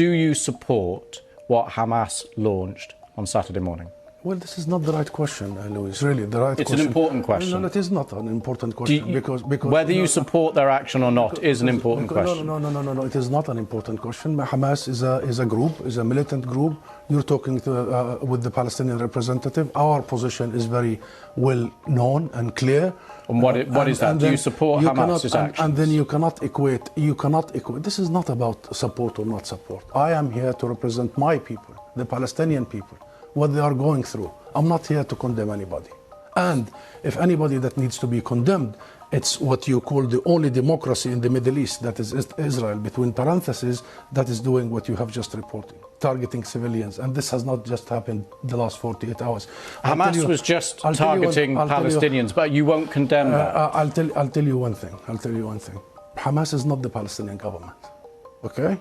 do you support what Hamas launched on Saturday morning? Well, this is not the right question, Louis. Really, the right question. It's an important question. No, it is not an important question because whether you support their action or not is an important question. No. It is not an important question. Hamas is a group, is a militant group. You're talking with the Palestinian representative. Our position is very well known and clear. And what is that? Do you support Hamas's actions? And then you cannot equate. This is not about support or not support. I am here to represent my people, the Palestinian people, what they are going through. I'm not here to condemn anybody. And if anybody that needs to be condemned, it's what you call the only democracy in the Middle East, that is Israel, between parentheses, that is doing what you have just reported, targeting civilians. And this has not just happened the last 48 hours. Hamas was just targeting Palestinians, but you won't condemn that. I'll tell you one thing. Hamas is not the Palestinian government, okay?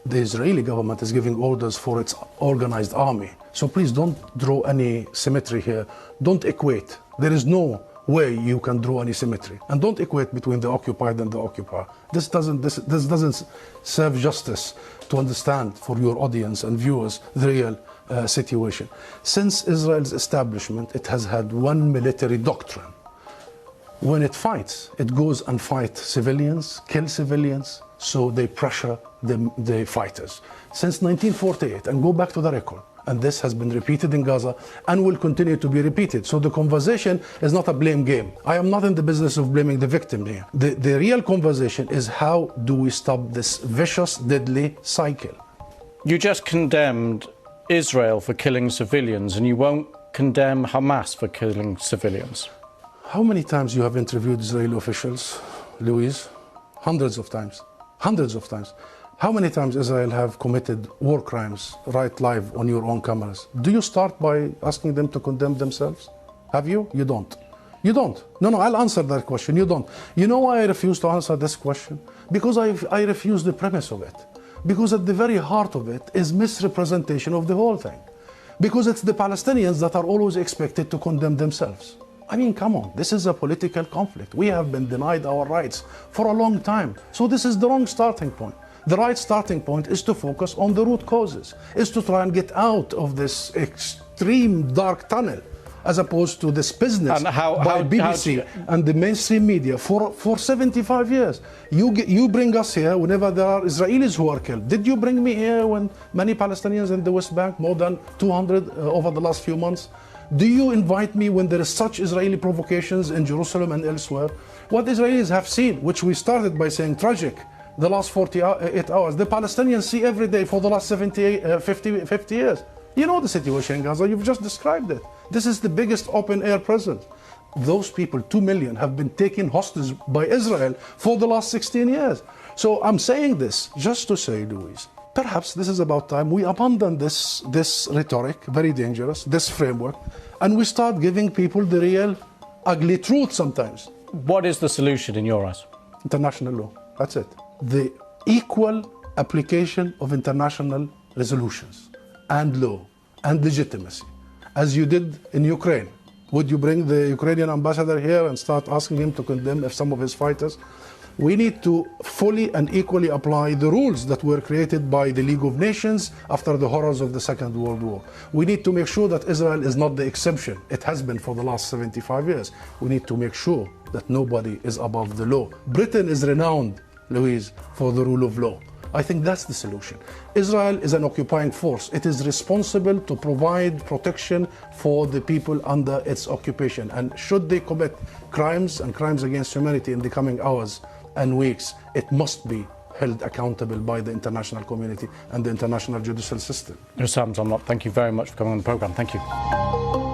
The Israeli government is giving orders for its organized army. So please don't draw any symmetry here. Don't equate. There is no way you can draw any symmetry. And don't equate between the occupied and the occupier. This doesn't serve justice to understand for your audience and viewers the real situation. Since Israel's establishment, it has had one military doctrine. When it fights, it goes and fights civilians, kill civilians, so they pressure the fighters. Since 1948, and go back to the record, and this has been repeated in Gaza and will continue to be repeated. So the conversation is not a blame game. I am not in the business of blaming the victim here. The real conversation is how do we stop this vicious, deadly cycle? You just condemned Israel for killing civilians, and you won't condemn Hamas for killing civilians. How many times you have interviewed Israeli officials, Louise? Hundreds of times. Hundreds of times. How many times Israel have committed war crimes right live on your own cameras? Do you start by asking them to condemn themselves? Have you? You don't. You don't. No, I'll answer that question. You don't. You know why I refuse to answer this question? Because I refuse the premise of it. Because at the very heart of it is misrepresentation of the whole thing. Because it's the Palestinians that are always expected to condemn themselves. I mean, come on, this is a political conflict. We have been denied our rights for a long time. So this is the wrong starting point. The right starting point is to focus on the root causes, is to try and get out of this extreme dark tunnel, as opposed to this business by BBC and the mainstream media for 75 years. You bring us here whenever there are Israelis who are killed. Did you bring me here when many Palestinians in the West Bank, more than 200 over the last few months? Do you invite me when there is such Israeli provocations in Jerusalem and elsewhere? What Israelis have seen, which we started by saying tragic, the last 48 hours, the Palestinians see every day for the last 50 years. You know the situation in Gaza, you've just described it. This is the biggest open-air prison. Those people, 2 million, have been taken hostage by Israel for the last 16 years. So I'm saying this just to say, Louise, perhaps this is about time we abandon this rhetoric, very dangerous, this framework, and we start giving people the real ugly truth sometimes. What is the solution in your eyes? International law, that's it. The equal application of international resolutions and law and legitimacy, as you did in Ukraine. Would you bring the Ukrainian ambassador here and start asking him to condemn some of his fighters? We need to fully and equally apply the rules that were created by the League of Nations after the horrors of the Second World War. We need to make sure that Israel is not the exception. It has been for the last 75 years. We need to make sure that nobody is above the law. Britain is renowned, Louise, for the rule of law. I think that's the solution. Israel is an occupying force. It is responsible to provide protection for the people under its occupation. And should they commit crimes and crimes against humanity in the coming hours and weeks, it must be held accountable by the international community and the international judicial system. Hussam Zomlot, thank you very much for coming on the programme. Thank you.